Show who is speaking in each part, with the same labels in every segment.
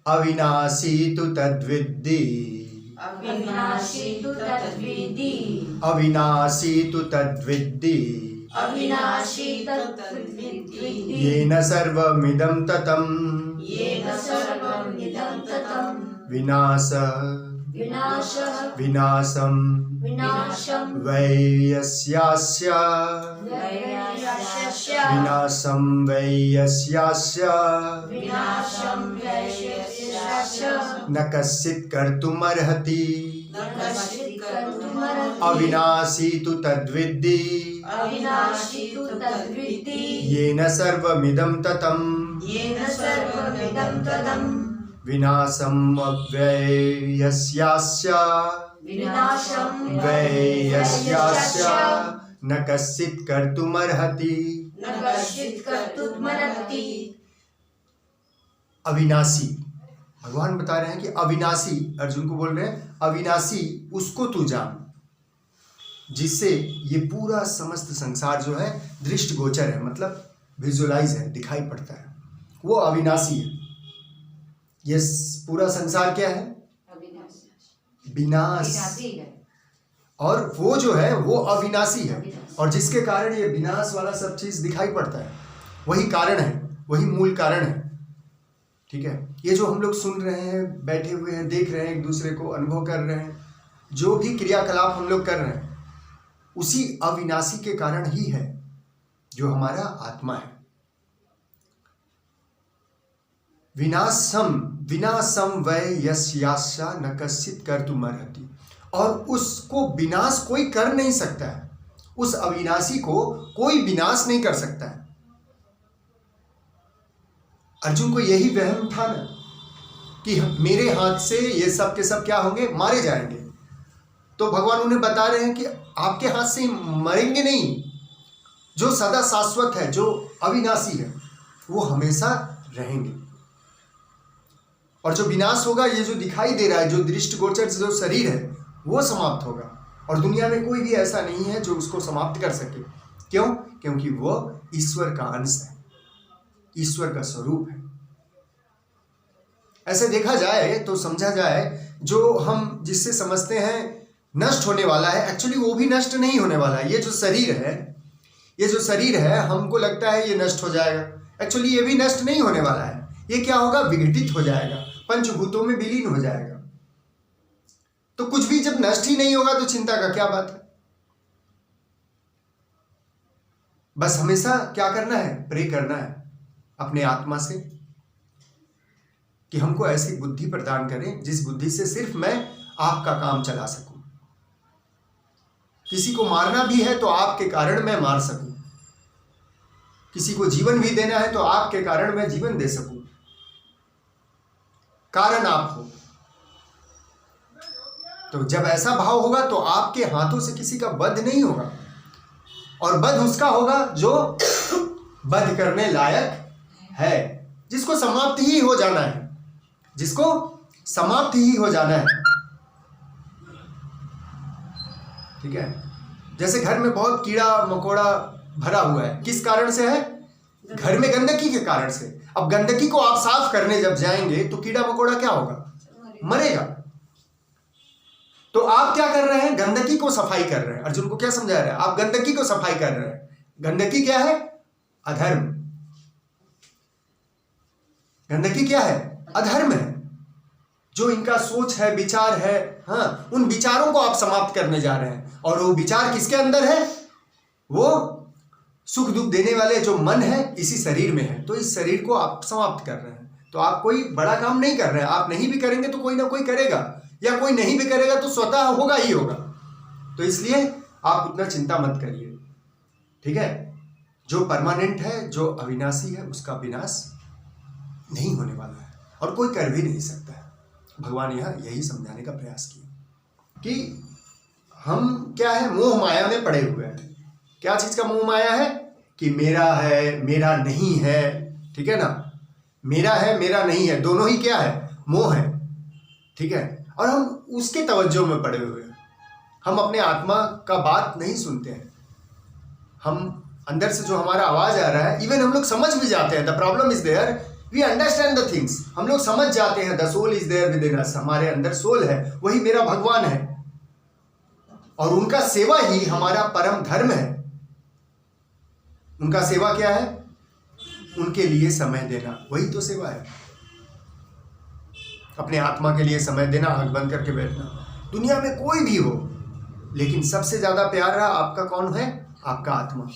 Speaker 1: अविनाशी तु तद्विद्धि
Speaker 2: अविनाशी तु तद्विद्धि
Speaker 1: अविनाशी तु तद्विद्धि
Speaker 2: अविनाशी तद्विद्धि
Speaker 1: येन सर्वमिदं ततं
Speaker 2: येन सर्वमिदं ततं
Speaker 1: विनाशं
Speaker 2: विनाशं
Speaker 1: वै यस्यास्य
Speaker 2: वैयस्य
Speaker 1: विनाशं वै यस्यास्य
Speaker 2: विनाशं वैयस्य
Speaker 1: न कश्चित् कर्तुमर्हति
Speaker 2: न कश्चित् कर्तुमर्हति
Speaker 1: अविनाशी तु तद्विद्धि
Speaker 2: अविनाशी तु तद्विद्धि
Speaker 1: येन सर्वमिदं ततं
Speaker 2: येन सर्वमिदं ततं
Speaker 1: विनाशं वै यस्यास्य
Speaker 2: विनाशं
Speaker 1: वै यस्यास्य न कश्चित् कर्तुमर्हति
Speaker 2: न कश्चित् कर्तुमर्हति।
Speaker 1: अविनाशी, भगवान बता रहे हैं कि अविनाशी, अर्जुन को बोल रहे हैं अविनाशी उसको तू जान जिससे ये पूरा समस्त संसार जो है दृष्ट गोचर है, मतलब विजुअलाइज है, दिखाई पड़ता है, वो अविनाशी है। ये पूरा संसार क्या है? विनाश। और वो जो है वो अविनाशी है, और जिसके कारण ये विनाश वाला सब चीज दिखाई पड़ता है, वही कारण है, वही मूल कारण है। ठीक है, ये जो हम लोग सुन रहे हैं, बैठे हुए हैं, देख रहे हैं, एक दूसरे को अनुभव कर रहे हैं, जो भी क्रियाकलाप हम लोग कर रहे हैं, उसी अविनाशी के कारण ही है जो हमारा आत्मा है। विनाशम वै यस्यास्य न कश्चित् कर्तुमर्हति, और उसको विनाश कोई कर नहीं सकता है, उस अविनाशी को कोई विनाश नहीं कर सकता है। अर्जुन को यही वहम था ना कि मेरे हाथ से ये सब के सब क्या होंगे, मारे जाएंगे। तो भगवान उन्हें बता रहे हैं कि आपके हाथ से मरेंगे नहीं, जो सदा शाश्वत है, जो अविनाशी है, वो हमेशा रहेंगे। और जो विनाश होगा, ये जो दिखाई दे रहा है, जो दृष्ट गोचर जो शरीर है, वो समाप्त होगा, और दुनिया में कोई भी ऐसा नहीं है जो उसको समाप्त कर सके। क्यों? क्योंकि वो ईश्वर का अंश है, ईश्वर का स्वरूप है। ऐसे देखा जाए तो समझा जाए, जो हम जिससे समझते हैं नष्ट होने वाला है, एक्चुअली वो भी नष्ट नहीं होने वाला है। ये जो शरीर है, हमको लगता है ये नष्ट हो जाएगा, एक्चुअली ये भी नष्ट नहीं होने वाला है। ये क्या होगा? विघटित हो जाएगा, पंचभूतों में विलीन हो जाएगा। तो कुछ भी जब नष्ट ही नहीं होगा तो चिंता का क्या बात है। बस हमेशा क्या करना है? प्रे करना है अपने आत्मा से कि हमको ऐसी बुद्धि प्रदान करें जिस बुद्धि से सिर्फ मैं आपका काम चला सकूं। किसी को मारना भी है तो आपके कारण मैं मार सकूं, किसी को जीवन भी देना है तो आपके कारण मैं जीवन दे सकूं। कारण आप हो। तो जब ऐसा भाव होगा तो आपके हाथों से किसी का वध नहीं होगा, और वध उसका होगा जो वध करने लायक है, जिसको समाप्त ही हो जाना है, जिसको समाप्त ही हो जाना है। ठीक है, जैसे घर में बहुत कीड़ा मकोड़ा भरा हुआ है, किस कारण से है? घर में गंदगी के कारण से। अब गंदगी को आप साफ करने जब जाएंगे तो कीड़ा मकोड़ा क्या होगा? मरेगा। तो आप क्या कर रहे हैं? गंदगी को सफाई कर रहे हैं। अर्जुन को क्या समझा रहे हैं? आप गंदगी को सफाई कर रहे हैं। गंदगी क्या है? अधर्म। गंदगी क्या है? अधर्म है। जो इनका सोच है, विचार है, हाँ, उन विचारों को आप समाप्त करने जा रहे हैं। और वो विचार किसके अंदर है? वो सुख दुख देने वाले जो मन है इसी शरीर में है। तो इस शरीर को आप समाप्त कर रहे हैं। तो आप कोई बड़ा काम नहीं कर रहे हैं। आप नहीं भी करेंगे तो कोई ना कोई करेगा, या कोई नहीं भी करेगा तो स्वतः होगा ही होगा। तो इसलिए आप उतना चिंता मत करिए। ठीक है, जो परमानेंट है, जो अविनाशी है, उसका विनाश नहीं होने वाला है, और कोई कर भी नहीं सकता है। भगवान यहाँ यही समझाने का प्रयास किया कि हम क्या है, मोह माया में पड़े हुए हैं। क्या चीज का मोह माया है? कि मेरा है, मेरा नहीं है। ठीक है ना, मेरा है, मेरा नहीं है, दोनों ही क्या है? मोह है। ठीक है, और हम उसके तवज्जो में पड़े हुए हैं। हम अपने आत्मा का बात नहीं सुनते हैं। हम अंदर से जो हमारा आवाज आ रहा है, इवन हम लोग समझ भी जाते हैं। The problem is there we understand the things, हम लोग समझ जाते हैं, the soul is there within us, हमारे अंदर सोल है, वही मेरा भगवान है, और उनका सेवा ही हमारा परम धर्म है। उनका सेवा क्या है? उनके लिए समय देना, वही तो सेवा है। अपने आत्मा के लिए समय देना, आंख बंद करके बैठना। दुनिया में कोई भी हो, लेकिन सबसे ज्यादा प्यारा आपका कौन है? आपका आत्मा।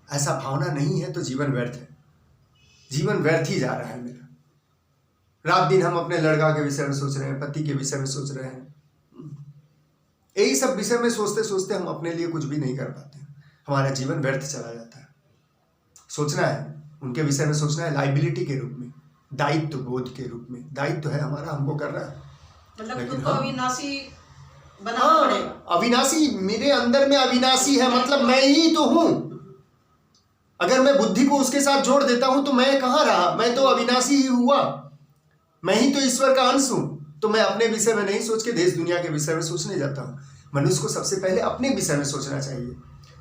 Speaker 1: ऐसा भावना नहीं है तो जीवन व्यर्थ है, जीवन व्यर्थ ही जा रहा है मेरा। रात दिन हम अपने लड़का के विषय में सोच रहे हैं, पति के विषय में सोच रहे हैं, यही सब विषय में सोचते सोचते हम अपने लिए कुछ भी नहीं कर पाते, हमारा जीवन व्यर्थ चला जाता है। सोचना है उनके विषय में, सोचना है लाइबिलिटी के रूप में, दायित्व बोध के रूप में। दायित्व है हमारा, हमको कर रहा है,
Speaker 3: मतलब खुद को अविनाशी बनाना पड़ेगा।
Speaker 1: अविनाशी, मेरे अंदर में अविनाशी है, मतलब मैं ही तो हूं। अगर मैं बुद्धि को उसके साथ जोड़ देता हूं तो मैं कहां रहा? मैं तो अविनाशी ही हुआ, मैं ही तो ईश्वर का अंश हूं। तो मैं अपने विषय में नहीं सोच के देश दुनिया के विषय में सोचने जाता हूं। मनुष्य को सबसे पहले अपने विषय में सोचना चाहिए।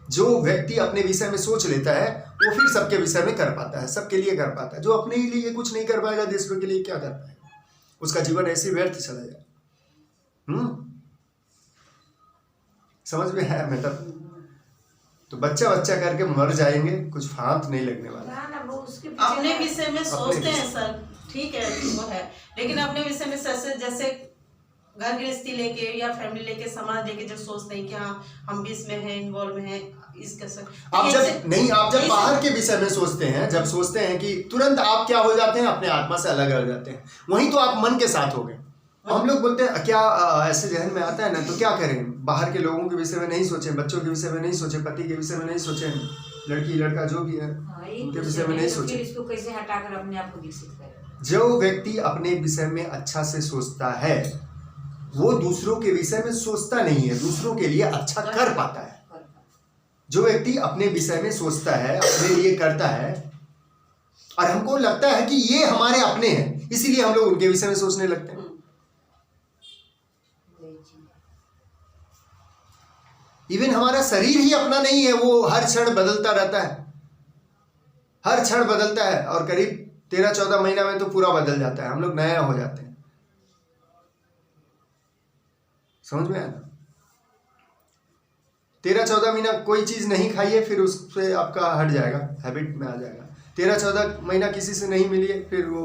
Speaker 1: जो व्यक्ति अपने विषय में सोच लेता है वो फिर सबके विषय में कर पाता है, सबके लिए कर पाता है। जो अपने ही लिए कुछ नहीं कर पाएगा, दूसरों के लिए क्या कर पाएगा? उसका जीवन ऐसे व्यर्थ चला जाए। समझ में है मतलब? तो बच्चा बच्चा करके मर जाएंगे, कुछ फांत नहीं लगने वाला।
Speaker 3: अपने विषय में सोचते हैं सर, ठीक है वो है, लेकिन अपने विषय में जैसे घर गृहस्थी लेके या फैमिली लेके, समाज लेके जब सोचते हैं कि हाँ हम भी इसमें हैं, इन्वॉल्व हैं, इसका
Speaker 1: आप जब बाहर के विषय में सोचते हैं, जब सोचते हैं कि तुरंत आप क्या हो जाते हैं? अपने आत्मा से अलग हो जाते हैं। वहीं तो आप मन के साथ हो गए। हम लोग बोलते हैं क्या ऐसे जहन में आता है ना, तो क्या करें? बाहर के लोगों के विषय में नहीं सोचें, बच्चों के विषय में नहीं सोचें, पति के विषय में नहीं सोचें, लड़की लड़का जो भी है उनके विषय में नहीं सोचें।
Speaker 2: इसको कैसे हटाकर अपने आप को विकसित करें?
Speaker 1: जो व्यक्ति अपने विषय में अच्छा से सोचता है वो दूसरों के विषय में सोचता नहीं है, दूसरों के लिए अच्छा कर पाता है। जो व्यक्ति अपने विषय में सोचता है, अपने लिए करता है, और हमको लगता है कि ये हमारे अपने हैं, इसीलिए हम लोग उनके विषय में सोचने लगते हैं। इवन हमारा शरीर ही अपना नहीं है, वो हर क्षण बदलता रहता है, हर क्षण बदलता है, और करीब 13-14 महीना में तो पूरा बदल जाता है, हम लोग नया हो जाते हैं। समझ में आया ना? 13-14 महीना कोई चीज नहीं खाइए, फिर उससे आपका हट जाएगा, हैबिट में आ जाएगा। 13-14 महीना किसी से नहीं मिलिए, फिर वो